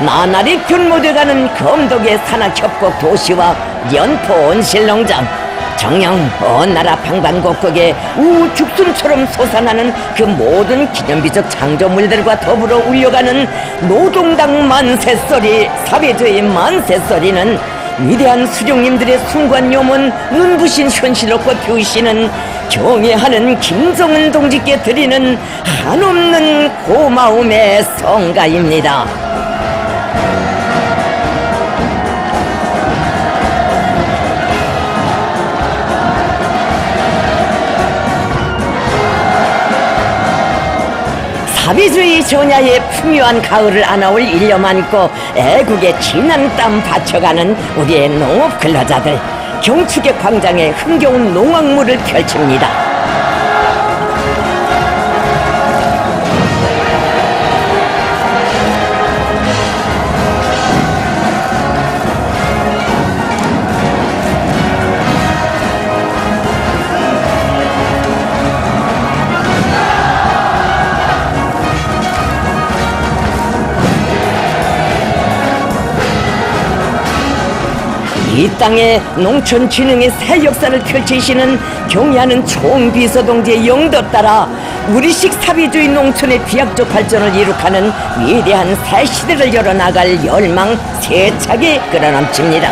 나날이 균모돼가는 검독의 산악협곡 도시와 연포 온실농장, 정녕 먼 나라 방방곡곡에 우죽순처럼 솟아나는 그 모든 기념비적 창조물들과 더불어 울려가는 노동당 만세소리, 사회주의 만세소리는 위대한 수령님들의 순관요문 눈부신 현실로 꽃피우시는 경애하는 김정은 동지께 드리는 한없는 고마움의 성가입니다. 사비주의 전야의 풍요한 가을을 안아올 일념 안고 애국의 진한 땀 바쳐가는 우리의 농업 근로자들, 경축의 광장에 흥겨운 농악물을 펼칩니다. 이 땅에 농촌 진흥의 새 역사를 펼치시는 경애하는 총비서동지의 영도 따라 우리식 사비주의 농촌의 비약적 발전을 이룩하는 위대한 새 시대를 열어나갈 열망 세차게 끌어넘칩니다.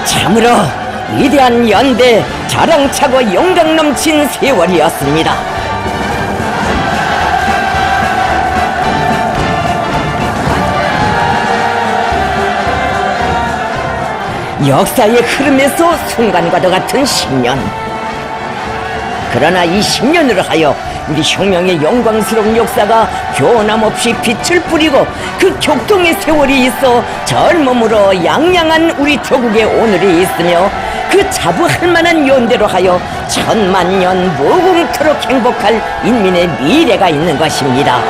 참으로 위대한 연대, 자랑차고 영광 넘친 세월이었습니다. 역사의 흐름에서 순간과도 같은 10년. 그러나 이 10년으로 하여 우리 혁명의 영광스러운 역사가 변함없이 빛을 뿌리고 그 격동의 세월이 있어 젊음으로 양양한 우리 조국의 오늘이 있으며 그 자부할 만한 연대로 하여 천만년 무궁토록 행복할 인민의 미래가 있는 것입니다.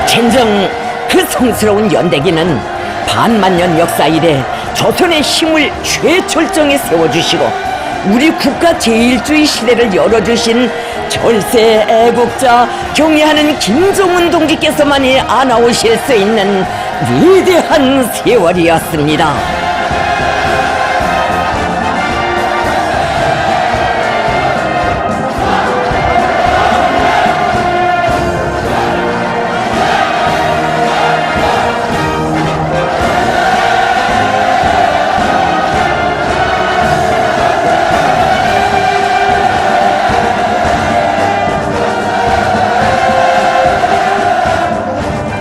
진정 그 성스러운 연대기는 반만년 역사 이래 조선의 힘을 최절정에 세워주시고 우리 국가 제1주의 시대를 열어주신 절세 애국자 경애하는 김정은 동지께서만이 안아오실 수 있는 위대한 세월이었습니다.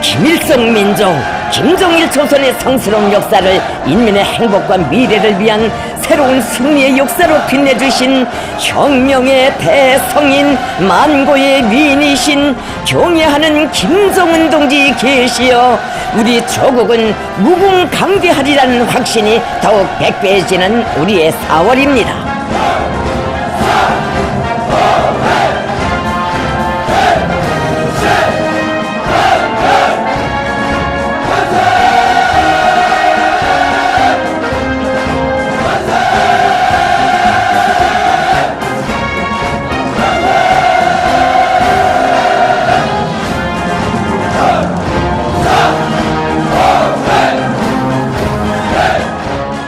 김일성 민족 김정일 조선의 성스러운 역사를 인민의 행복과 미래를 위한 새로운 승리의 역사로 빛내주신 혁명의 대성인 만고의 위인이신 경애하는 김정은 동지 계시어 우리 조국은 무궁강대하리라는 확신이 더욱 백배해지는 우리의 4월입니다.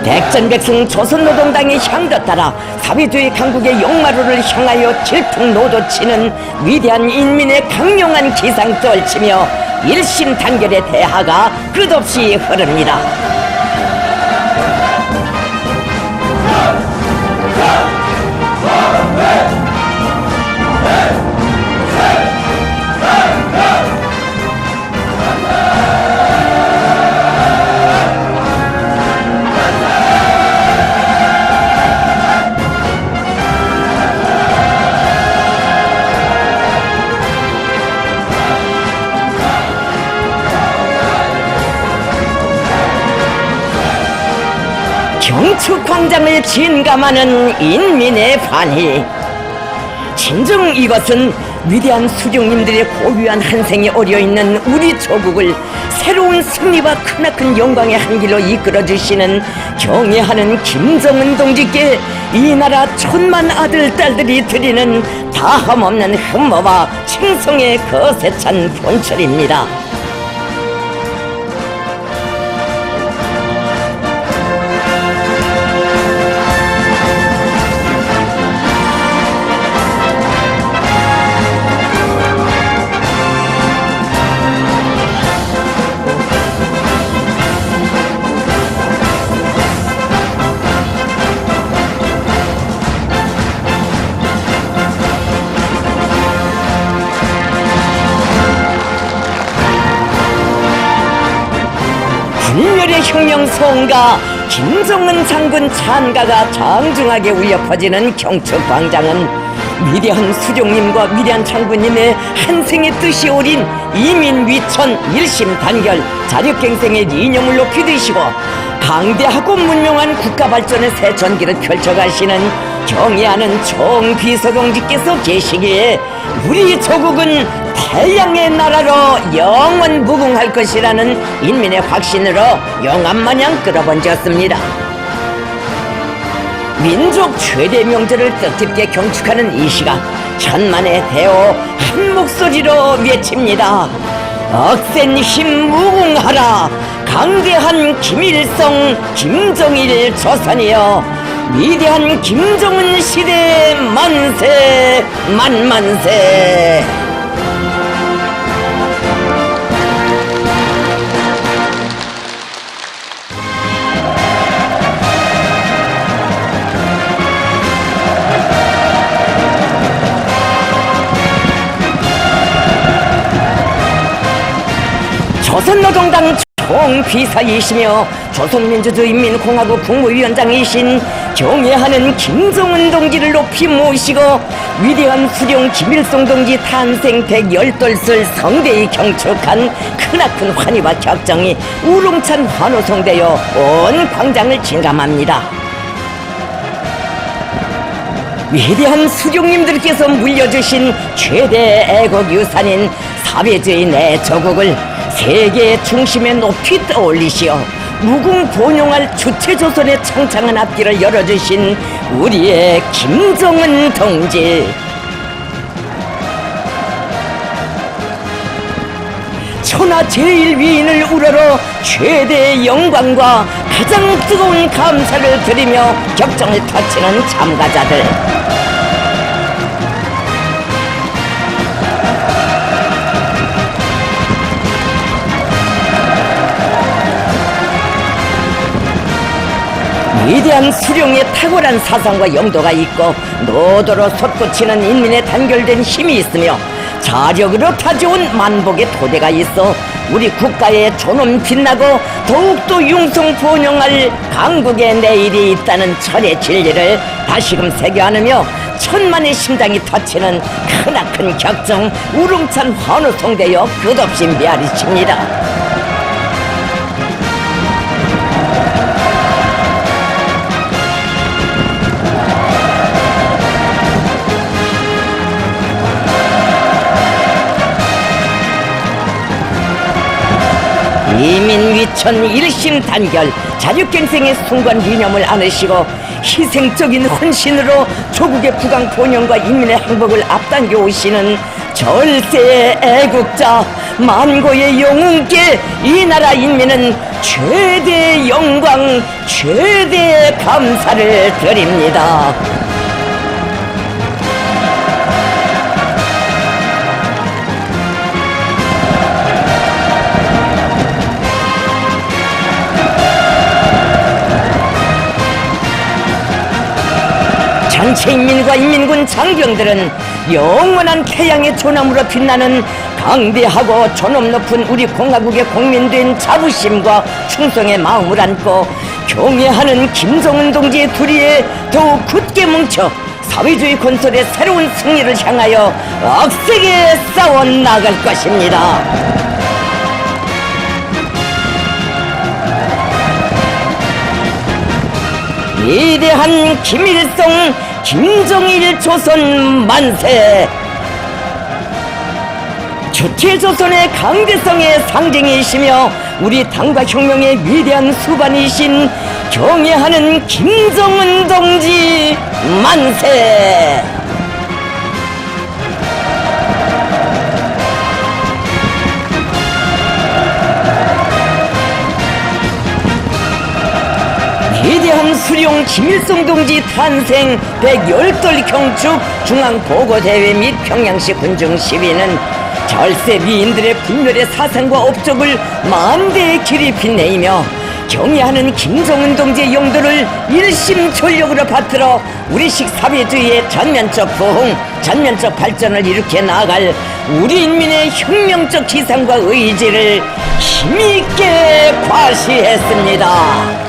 백전백승 조선노동당의 향도 따라 사회주의 강국의 용마루를 향하여 질풍노도치는 위대한 인민의 강력한 기상 떨치며 일심단결의 대하가 끝없이 흐릅니다. 경축광장을 진감하는 인민의 환희. 진정 이것은 위대한 수령님들의 고유한 한생에 어려있는 우리 조국을 새로운 승리와 크나큰 영광의 한길로 이끌어주시는 경애하는 김정은 동지께 이 나라 천만 아들 딸들이 드리는 다함없는 흠모와 칭송의 거세찬 본철입니다. 불멸의 혁명 소음과 김정은 장군 찬가가 장중하게 울려 퍼지는 경축광장은 위대한 수령님과 위대한 장군님의 한생의 뜻이 어린 이민위천 일심단결 자력갱생의 이념을 높이 드시고 강대하고 문명한 국가발전의 새 전기를 펼쳐가시는 경애하는 총비서동지께서 계시기에 우리 조국은 태양의 나라로 영원 무궁할 것이라는 인민의 확신으로 영암마냥 끌어번졌습니다. 민족 최대 명절을 뜻깊게 경축하는 이 시각, 천만의 대호 한 목소리로 외칩니다. 억센 힘 무궁하라. 강대한 김일성 김정일 조선이여, 위대한 김정은 시대 만세 만만세. 조선노동당 총비서이시며 조선민주주의인민공화국 국무위원장이신 경애하는 김정은 동지를 높이 모시고 위대한 수령 김일성 동지 탄생 110돌을 성대히 경축한 크나큰 환희와 격정이 우렁찬 환호성되어 온 광장을 진감합니다. 위대한 수령님들께서 물려주신 최대 애국 유산인 사회주의 내 조국을 세계의 중심에 높이 떠올리시어 무궁본용할 주체조선의 창창한 앞길을 열어주신 우리의 김정은 동지. 천하 제일위인을 우러러 최대의 영광과 가장 뜨거운 감사를 드리며 격정을 터치는 참가자들. 위대한 수령의 탁월한 사상과 영도가 있고 노도로 솟구치는 인민의 단결된 힘이 있으며 자력으로 타져온 만복의 토대가 있어 우리 국가의 존엄 빛나고 더욱더 융성번영할 강국의 내일이 있다는 철의 진리를 다시금 새겨 안으며 천만의 심장이 터치는 크나큰 격정 우렁찬 환호성대여 끝없이 메아리칩니다. 이민위천 일심단결 자주갱생의 순간 이념을 안으시고 희생적인 헌신으로 조국의 부강 번영과 인민의 행복을 앞당겨 오시는 절세의 애국자 만고의 영웅께 이 나라 인민은 최대의 영광 최대의 감사를 드립니다. 전체 인민과 인민군 장병들은 영원한 태양의 존엄으로 빛나는 강대하고 존엄 높은 우리 공화국의 공민된 자부심과 충성의 마음을 안고 경애하는 김정은 동지의 둘이에 더욱 굳게 뭉쳐 사회주의 건설의 새로운 승리를 향하여 억세게 싸워 나갈 것입니다. 위대한 김일성 김정일 조선 만세. 주체조선의 강대성의 상징이시며 우리 당과 혁명의 위대한 수반이신 경애하는 김정은 동지 만세. 위대한 수령 김일성 동지 탄생 110돌 경축 중앙보고대회 및 평양시 군중 시위는 절세 미인들의 분별의 사상과 업적을 만대의 길이 빛내이며 경애하는 김정은 동지의 용도를 일심전력으로 받들어 우리식 사회주의의 전면적 부흥, 전면적 발전을 일으켜 나아갈 우리 인민의 혁명적 기상과 의지를 힘있게 과시했습니다.